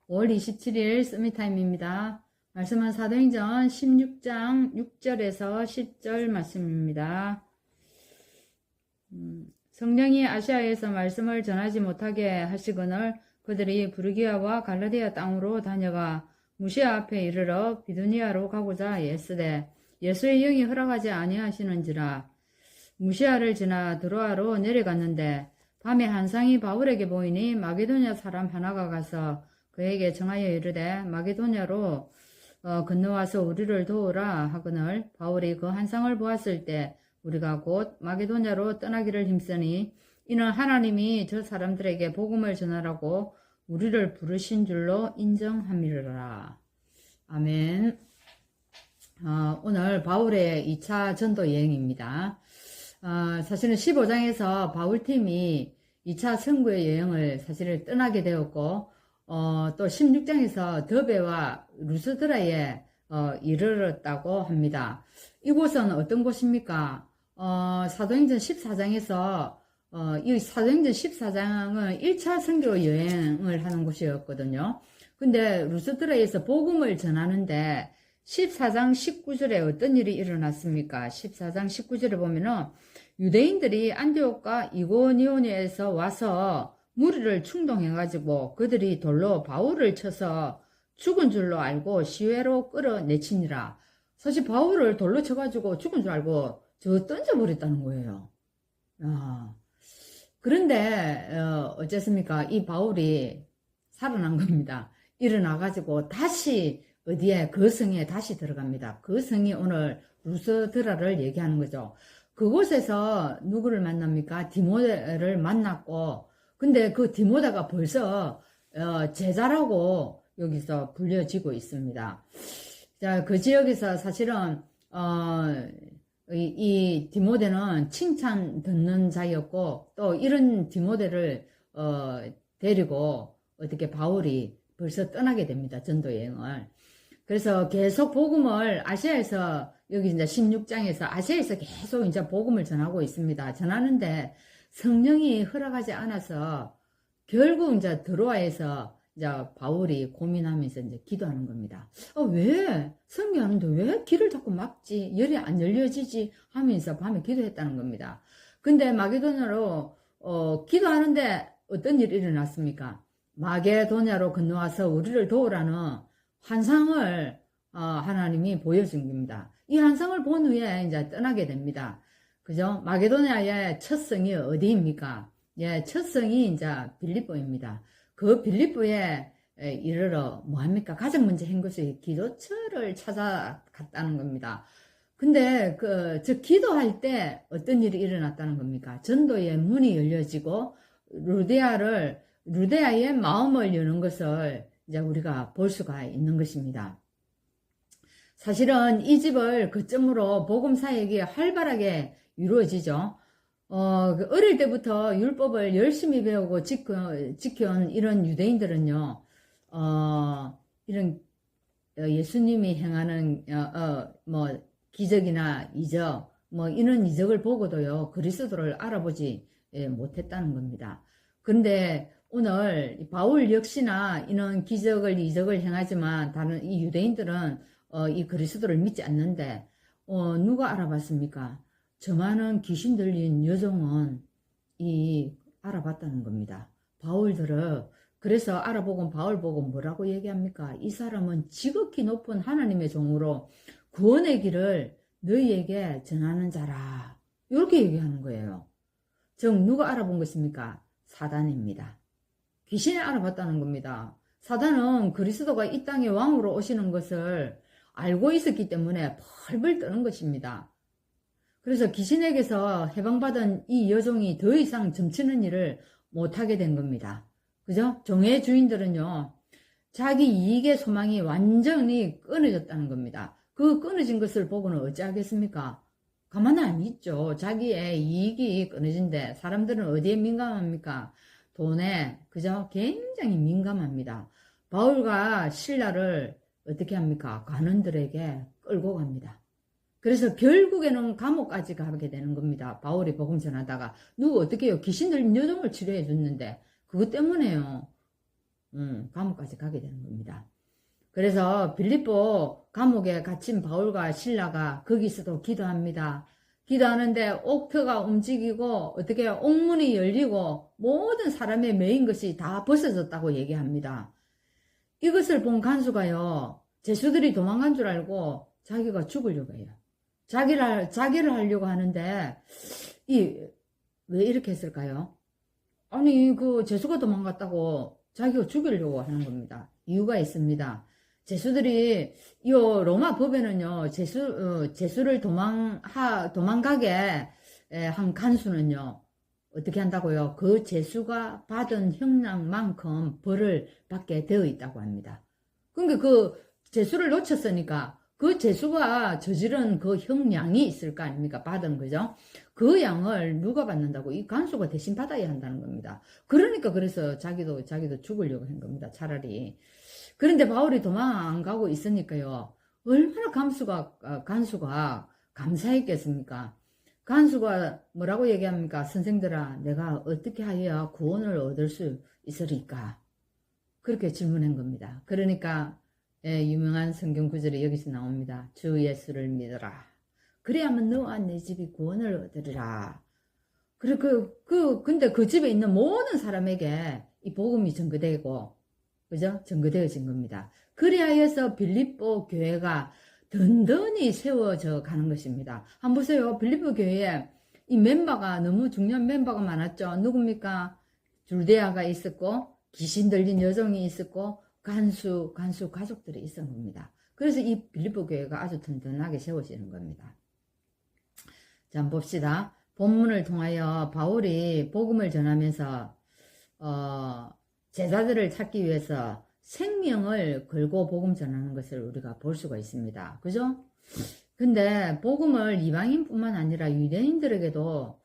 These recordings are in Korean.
5월 27일 서밋타임입니다. 말씀은 사도행전 16장 6절에서 10절 말씀입니다. 성령이 아시아에서 말씀을 전하지 못하게 하시거늘 그들이 부르기아와 갈라디아 땅으로 다녀가 무시아 앞에 이르러 비두니아로 가고자 애쓰되 예수의 영이 허락하지 아니하시는지라. 무시아를 지나 드로아로 내려갔는데 밤에 한상이 바울에게 보이니 마게도냐 사람 하나가 가서 그에게 정하여 이르되 마게도냐로 건너와서 우리를 도우라 하거늘 바울이 그 한상을 보았을 때 우리가 곧 마게도냐로 떠나기를 힘쓰니 이는 하나님이 저 사람들에게 복음을 전하라고 우리를 부르신 줄로 인정함이라. 아멘. 오늘 바울의 2차 전도 여행입니다. 사실은 15장에서 바울팀이 2차 선구의 여행을 사실은 떠나게 되었고 또 16장에서 더베와 루스드라에 이르렀다고 합니다. 이곳은 어떤 곳입니까? 사도행전 14장에서 이 사도행전 14장은 1차 선교 여행을 하는 곳이었거든요. 근데 루스드라에서 복음을 전하는데 14장 19절에 어떤 일이 일어났습니까? 14장 19절에 보면은 유대인들이 안디옥과 이고니온에서 와서 무리를 충동해가지고 그들이 돌로 바울을 쳐서 죽은 줄로 알고 시외로 끌어내치니라. 사실 바울을 돌로 쳐가지고 죽은 줄 알고 저 던져버렸다는 거예요. 그런데 어쨌습니까? 이 바울이 살아난 겁니다. 일어나가지고 다시 어디에 그 성에 다시 들어갑니다. 그 성이 오늘 루스드라를 얘기하는 거죠. 그곳에서 누구를 만납니까? 디모데를 만났고, 근데 그 디모데가 벌써 제자라고 여기서 불려지고 있습니다. 자, 그 지역에서 사실은 이 디모데는 칭찬 듣는 자였고, 또 이런 디모데를 데리고 어떻게 바울이 벌써 떠나게 됩니다. 전도 여행을. 그래서 계속 복음을 아시아에서 여기 이제 16장에서 아시아에서 계속 이제 복음을 전하고 있습니다. 전하는데 성령이 허락하지 않아서 결국 이제 드로아에서 이제 바울이 고민하면서 이제 기도하는 겁니다. 왜 설교하는데 왜 길을 자꾸 막지? 열이 안 열려지지? 하면서 밤에 기도했다는 겁니다. 근데 마게도냐로 기도하는데 어떤 일이 일어났습니까? 마게도냐로 건너와서 우리를 도우라는 환상을 하나님이 보여준 겁니다. 이 환상을 본 후에 이제 떠나게 됩니다. 그죠? 마게도냐의 첫 성이 어디입니까? 예, 첫 성이 이제 빌립보입니다. 그 빌립보에 이르러 뭐합니까? 가장 먼저 한 것이 기도처를 찾아갔다는 겁니다. 근데 저 기도할 때 어떤 일이 일어났다는 겁니까? 전도의 문이 열려지고 루데아의 마음을 여는 것을 이제 우리가 볼 수가 있는 것입니다. 사실은 이 집을 거점으로 복음 사역이 활발하게 이루어지죠. 어릴 때부터 율법을 열심히 배우고 지켜온 이런 유대인들은요, 이런 예수님이 행하는 뭐 기적이나 이적, 뭐 이런 이적을 보고도요 그리스도를 알아보지 못했다는 겁니다. 그런데 오늘 바울 역시나 이런 기적을 이적을 행하지만 다른 이 유대인들은 이 그리스도를 믿지 않는데 누가 알아봤습니까? 저 많은 귀신 들린 여종은 알아봤다는 겁니다. 바울들을. 그래서 알아보고 바울 보고 뭐라고 얘기합니까? 이 사람은 지극히 높은 하나님의 종으로 구원의 길을 너희에게 전하는 자라. 이렇게 얘기하는 거예요. 즉 누가 알아본 것입니까? 사단입니다. 귀신이 알아봤다는 겁니다. 사단은 그리스도가 이 땅에 왕으로 오시는 것을 알고 있었기 때문에 벌벌 떠는 것입니다. 그래서 귀신에게서 해방받은 이 여종이 더 이상 점치는 일을 못하게 된 겁니다. 그죠? 종의 주인들은요, 자기 이익의 소망이 완전히 끊어졌다는 겁니다. 그 끊어진 것을 보고는 어찌하겠습니까? 가만 안 있죠. 자기의 이익이 끊어진데 사람들은 어디에 민감합니까? 돈에, 그죠? 굉장히 민감합니다. 바울과 실라를 어떻게 합니까? 관원들에게 끌고 갑니다. 그래서 결국에는 감옥까지 가게 되는 겁니다. 바울이 복음 전하다가 누구 어떻게 해요? 귀신 들린 여종을 치료해 줬는데 그것 때문에요. 감옥까지 가게 되는 겁니다. 그래서 빌립보 감옥에 갇힌 바울과 실라가 거기서도 기도합니다. 기도하는데 옥표가 움직이고 어떻게 옥문이 열리고 모든 사람의 매인 것이 다 벗어졌다고 얘기합니다. 이것을 본 간수가요, 제수들이 도망간 줄 알고 자기가 죽으려고 해요. 자기를 하려고 하는데, 왜 이렇게 했을까요? 아니, 제수가 도망갔다고 자기가 죽이려고 하는 겁니다. 이유가 있습니다. 제수들이, 로마 법에는요, 제수를 도망가게 한 간수는요, 어떻게 한다고요? 그 제수가 받은 형량만큼 벌을 받게 되어 있다고 합니다. 그러니까 그 제수를 놓쳤으니까 그 제수가 저지른 그 형량이 있을 거 아닙니까? 받은 거죠. 그 양을 누가 받는다고? 이 간수가 대신 받아야 한다는 겁니다. 그러니까 그래서 자기도 죽으려고 한 겁니다. 차라리. 그런데 바울이 도망 안 가고 있으니까요. 얼마나 간수가 감사했겠습니까? 간수가 뭐라고 얘기합니까? 선생들아, 내가 어떻게 하여야 구원을 얻을 수 있으리까? 그렇게 질문한 겁니다. 그러니까 유명한 성경 구절이 여기서 나옵니다. 주 예수를 믿어라. 그래야만 너와 내 집이 구원을 얻으리라. 근데 그 집에 있는 모든 사람에게 이 복음이 전거되고, 그죠? 전거되어진 겁니다. 그리하여서 빌립보 교회가 든든히 세워져 가는 것입니다. 한번 보세요. 빌립보 교회에 이 멤버가 너무 중요한 멤버가 많았죠. 누굽니까? 줄데아가 있었고, 귀신 들린 여종이 있었고, 간수 가족들이 있었는 겁니다. 그래서 이 빌립보 교회가 아주 든든하게 세워지는 겁니다. 자, 한번 봅시다. 본문을 통하여 바울이 복음을 전하면서 제자들을 찾기 위해서 생명을 걸고 복음 전하는 것을 우리가 볼 수가 있습니다. 그죠? 근데 복음을 이방인뿐만 아니라 유대인들에게도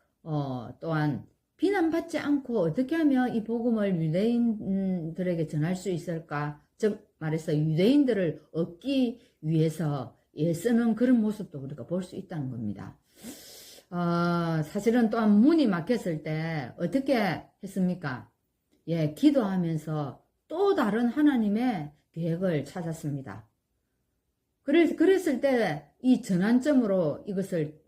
또한 비난받지 않고 어떻게 하면 이 복음을 유대인들에게 전할 수 있을까? 즉 말해서 유대인들을 얻기 위해서 애쓰는 그런 모습도 우리가 볼 수 있다는 겁니다. 사실은 또한 문이 막혔을 때 어떻게 했습니까? 예, 기도하면서 또 다른 하나님의 계획을 찾았습니다. 그랬을 때 이 전환점으로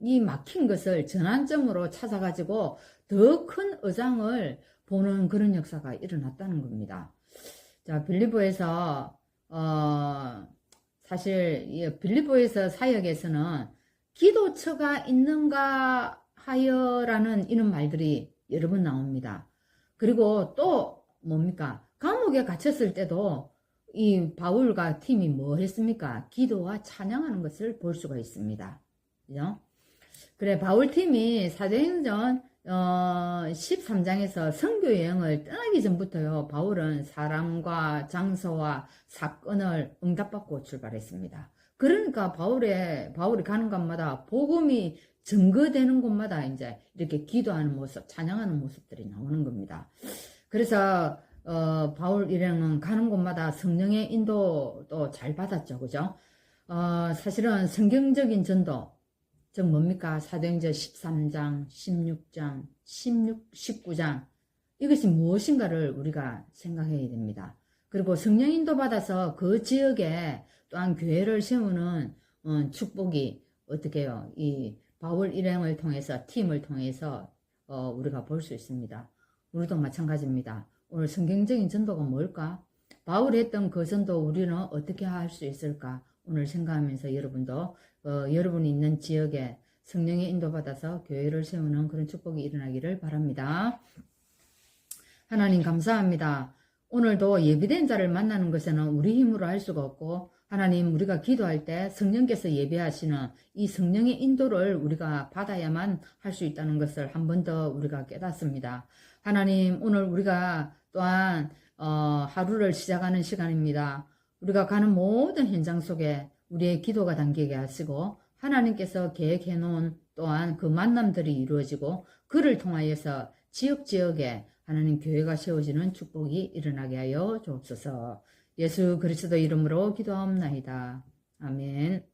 이 막힌 것을 전환점으로 찾아가지고 더 큰 의장을 보는 그런 역사가 일어났다는 겁니다. 자, 사실 빌립보에서 사역에서는 기도처가 있는가 하여라는 이런 말들이 여러 번 나옵니다. 그리고 또 뭡니까? 감옥에 갇혔을 때도 이 바울과 팀이 뭐 했습니까? 기도와 찬양하는 것을 볼 수가 있습니다. 그죠? 그래, 바울 팀이 사도행전 13장에서 선교 여행을 떠나기 전부터요, 바울은 사람과 장소와 사건을 응답받고 출발했습니다. 그러니까 바울이 가는 곳마다 복음이 증거되는 곳마다 이제 이렇게 기도하는 모습, 찬양하는 모습들이 나오는 겁니다. 그래서 바울 일행은 가는 곳마다 성령의 인도도 잘 받았죠. 그죠? 사실은 성경적인 전도, 즉 뭡니까? 사도행전 13장, 16장, 19장 이것이 무엇인가를 우리가 생각해야 됩니다. 그리고 성령 인도 받아서 그 지역에 또한 교회를 세우는 축복이 어떻게 해요? 이 바울 일행을 통해서, 팀을 통해서 우리가 볼 수 있습니다. 우리도 마찬가지입니다. 오늘 성경적인 전도가 뭘까? 바울이 했던 그 전도 우리는 어떻게 할 수 있을까? 오늘 생각하면서 여러분도 여러분이 있는 지역에 성령의 인도받아서 교회를 세우는 그런 축복이 일어나기를 바랍니다. 하나님 감사합니다. 오늘도 예비된 자를 만나는 것에는 우리 힘으로 할 수가 없고, 하나님 우리가 기도할 때 성령께서 예배하시는 이 성령의 인도를 우리가 받아야만 할 수 있다는 것을 한 번 더 우리가 깨닫습니다. 하나님 오늘 우리가 또한 하루를 시작하는 시간입니다. 우리가 가는 모든 현장 속에 우리의 기도가 담기게 하시고, 하나님께서 계획해 놓은 또한 그 만남들이 이루어지고, 그를 통하여서 지역에 하나님 교회가 세워지는 축복이 일어나게 하여 주옵소서. 예수 그리스도 이름으로 기도하옵나이다. 아멘.